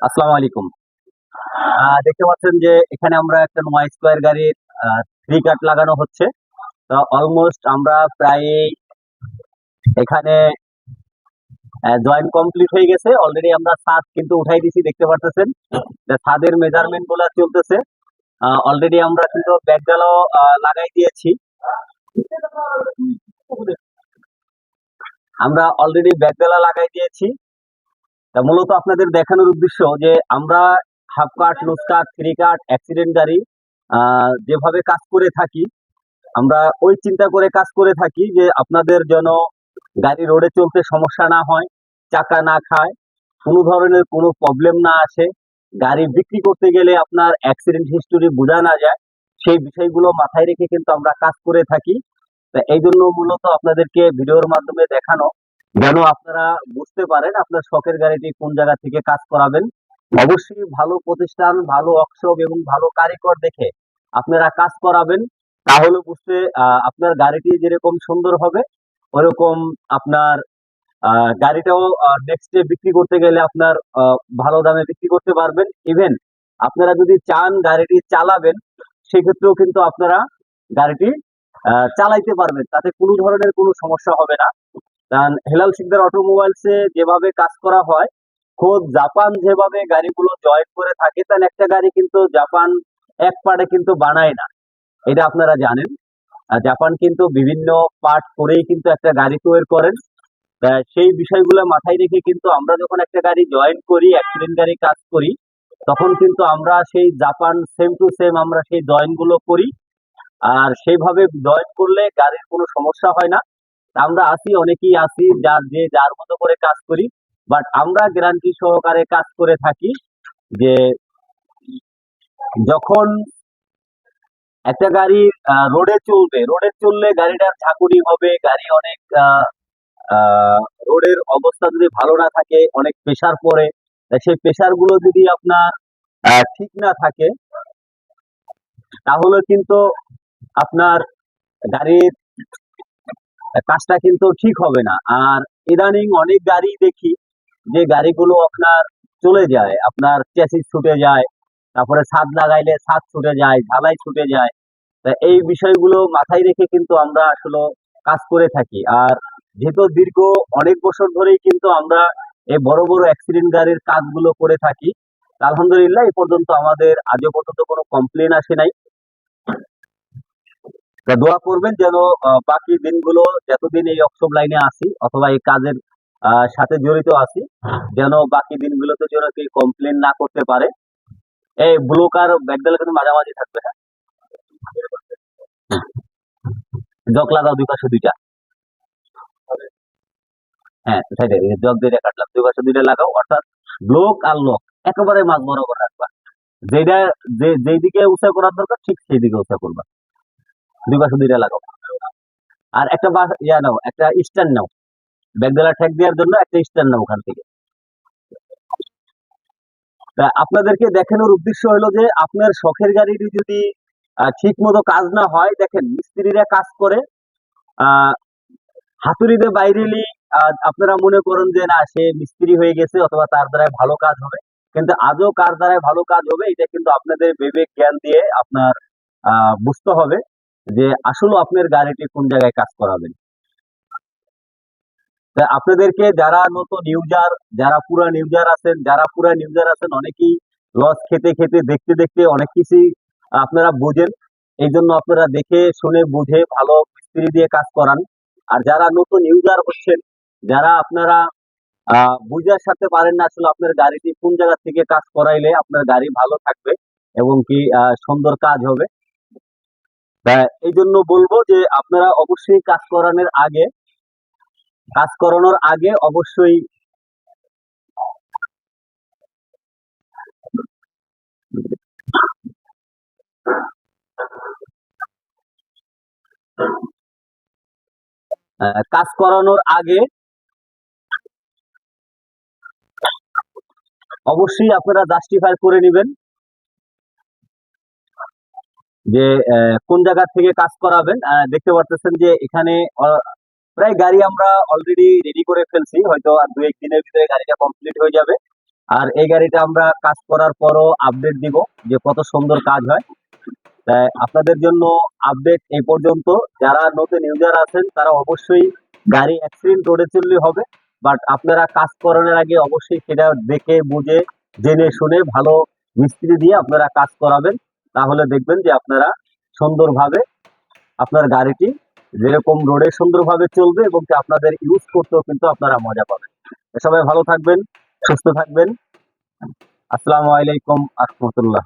আসসালামু আলাইকুম। দেখতে পাচ্ছেন যে এখানে আমরা একটা নোয়া স্কোয়ার গাড়ির 3 কাট লাগানো হচ্ছে। তো অলমোস্ট আমরা প্রায় এখানে জয়েন্ট কমপ্লিট হয়ে গেছে। অলরেডি আমরা ছাদ কিন্তু উঠাই দিছি, দেখতে পারতেছেন। ছাদের মেজারমেন্ট গুলা চলতেছে। অলরেডি আমরা কিন্তু ব্যাকডালাও লাগাই দিয়েছি। আমরা অলরেডি ব্যাকডালা লাগাই দিয়েছি। তা মূলত আপনাদের দেখানোর উদ্দেশ্য যে আমরা হাফ কাট, লুজ কাট, 3 কাট, অ্যাক্সিডেন্ট গাড়ি যেভাবে কাজ করে থাকি, আমরা ওই চিন্তা করে কাজ করে থাকি যে আপনাদের যেন গাড়ি রোডে চলতে সমস্যা না হয়, চাকা না খায়, কোনো ধরনের কোনো প্রবলেম না আসে, গাড়ি বিক্রি করতে গেলে আপনার অ্যাক্সিডেন্ট হিস্টোরি বোঝা না যায়, সেই বিষয়গুলো মাথায় রেখে কিন্তু আমরা কাজ করে থাকি। তা এই জন্য মূলত আপনাদেরকে ভিডিওর মাধ্যমে দেখানো, যেন আপনারা বুঝতে পারেন আপনার শখের গাড়িটি কোন জায়গা থেকে কাজ করাবেন। অবশ্যই ভালো প্রতিষ্ঠান, ভালো ওয়ার্কশপ এবং ভালো কারিগর দেখে আপনারা কাজ করাবেন। তাহলে বুঝতে আপনার গাড়িটি যেরকম সুন্দর হবে, ওরকম আপনার গাড়িটাও নেক্সট ডে বিক্রি করতে গেলে আপনার ভালো দামে বিক্রি করতে পারবেন। ইভেন আপনারা যদি চান গাড়িটি চালাবেন, সেক্ষেত্রেও কিন্তু আপনারা গাড়িটি চালাইতে পারবেন, তাতে কোনো ধরনের কোনো সমস্যা হবে না। কারণ হেলাল শিকদার অটোমোবাইলসে যেভাবে কাজ করা হয়, খোদ জাপান যেভাবে গাড়িগুলো জয়েন করে থাকে, তাহলে একটা গাড়ি কিন্তু জাপান এক পার্টে কিন্তু বানায় না, এটা আপনারা জানেন। জাপান কিন্তু বিভিন্ন পার্ট করেই কিন্তু একটা গাড়ি তৈরি করেন। সেই বিষয়গুলো মাথায় রেখে কিন্তু আমরা যখন একটা গাড়ি জয়েন করি, অ্যাক্সিডেন্ট গাড়ি কাজ করি, তখন কিন্তু আমরা সেই জাপান সেম টু সেম আমরা সেই জয়েন গুলো করি। আর সেইভাবে জয়েন করলে গাড়ির কোনো সমস্যা হয় না। তা আমরা আসি, অনেকেই আসি যার যে যার মতো করে কাজ করি, বাট আমরা গ্যারান্টি সহকারে কাজ করে থাকি যে যখন একটা গাড়ি রোডে চলবে, রোডে চললে গাড়িটার ঝাঁকুনি হবে, গাড়ি অনেক রোডের অবস্থা যদি ভালো না থাকে, অনেক প্রেসার পড়ে। তা সেই প্রেসার গুলো যদি আপনার ঠিক না থাকে, তাহলে কিন্তু আপনার গাড়ির কাজটা কিন্তু ঠিক হবে না। আর ইদানিং অনেক গাড়ি দেখি যে গাড়িগুলো আপনার চলে যায়, আপনার চ্যাসিস ছুটে যায়, তারপরে ছাদ লাগাইলে ছাদ ছুটে যায়, ঢালাই ছুটে যায়। তা এই বিষয়গুলো মাথায় রেখে কিন্তু আমরা আসলে কাজ করে থাকি। আর যেহেতু দীর্ঘ অনেক বছর ধরেই কিন্তু আমরা এই বড় বড় অ্যাক্সিডেন্ট গাড়ির কাজগুলো করে থাকি। তা আলহামদুলিল্লাহ এই পর্যন্ত আমাদের আজও পর্যন্ত কোনো কমপ্লেন আসে নাই। তা দোয়া করবেন যেন বাকি দিনগুলো যতদিন এই অক্সব লাইনে আছি অথবা এই কাজের সাথে জড়িত আছি, যেন বাকি দিনগুলোতে যেন কেউ কমপ্লেন না করতে পারে। এই ব্লক আর ব্যাকডালা কিন্তু মাঝামাঝি থাকবে, হ্যাঁ। জক লাগাও দুই পাশে দুইটা। হ্যাঁ, সাইডে জগ দিয়ে কাটলাম, দুই পাশে দুইটা লাগাও, অর্থাৎ ব্লক আর লক একেবারে মাঝ বরাবর রাখবা। যেটা যেই দিকে উঁচা করার দরকার ঠিক সেই দিকে উঁচা করবা। দুই পাশে দুইটা লাগাও। আর একটা ইয়া নাও, একটা স্ট্যান্ড নাও, ব্যাকডালা ঠেক দেওয়ার জন্য একটা স্ট্যান্ড নাও ওখান থেকে। তা আপনাদেরকে দেখানোর উদ্দেশ্য হলো যে আপনার শখের গাড়িটি যদি ঠিক মতো কাজ না হয়, দেখেন মিস্ত্রিরা কাজ করে হাতুড়িতে বাইরেলি, আপনারা মনে করেন যে না সে মিস্ত্রি হয়ে গেছে অথবা তার দ্বারাই ভালো কাজ হবে, কিন্তু আজও কার দ্বারাই ভালো কাজ হবে এটা কিন্তু আপনাদের বিবেক জ্ঞান দিয়ে আপনার বুঝতে হবে যে আসলে আপনার গাড়িটি কোন জায়গায় কাজ করাবেন। তা আপনাদেরকে যারা নতুন ইউজার, যারা পুরা ইউজার আছেন, অনেকেই লস খেতে খেতে দেখতে দেখতে অনেক কিছুই আপনারা বুঝেন। এই জন্য আপনারা দেখে শুনে বুঝে ভালো মিস্ত্রি দিয়ে কাজ করান। আর যারা নতুন ইউজার হচ্ছেন, যারা আপনারা বুঝার সাথে পারেন না আসলে আপনার গাড়িটি কোন জায়গা থেকে কাজ করাইলে আপনার গাড়ি ভালো থাকবে এবং কি সুন্দর কাজ হবে। তা এই জন্য বলবো যে আপনারা অবশ্যই কাজ করানোর আগে অবশ্যই কাজ করানোর আগে অবশ্যই আপনারা জাস্টিফাই করে নেবেন যে কোন জায়গা থেকে কাজ করাবেন। দেখতে পারতেছেন যে এখানে প্রায় গাড়ি আমরা অলরেডি রেডি করে ফেলছি, হয়তো আর দু এক দিনের ভিতরে গাড়িটা কমপ্লিট হয়ে যাবে। আর এই গাড়িটা আমরা কাজ করার পরও আপডেট দিব যে কত সুন্দর কাজ হয়। তাই আপনাদের জন্য আপডেট এই পর্যন্ত। যারা নতুন ইউজার আছেন তারা অবশ্যই গাড়ি অ্যাক্সিডেন্ট রোডে চললে হবে, বাট আপনারা কাজ করানোর আগে অবশ্যই সেটা দেখে বুঝে জেনে শুনে ভালো মিস্ত্রি দিয়ে আপনারা কাজ করাবেন। তাহলে দেখবেন যে আপনারা সুন্দরভাবে আপনার গাড়িটি যেরকম রোডে সুন্দরভাবে চলবে এবং কি আপনাদের ইউজ করতেও কিন্তু আপনারা মজা পাবেন। সবাই ভালো থাকবেন, সুস্থ থাকবেন। আসসালামু আলাইকুম আহমতুল্লাহ।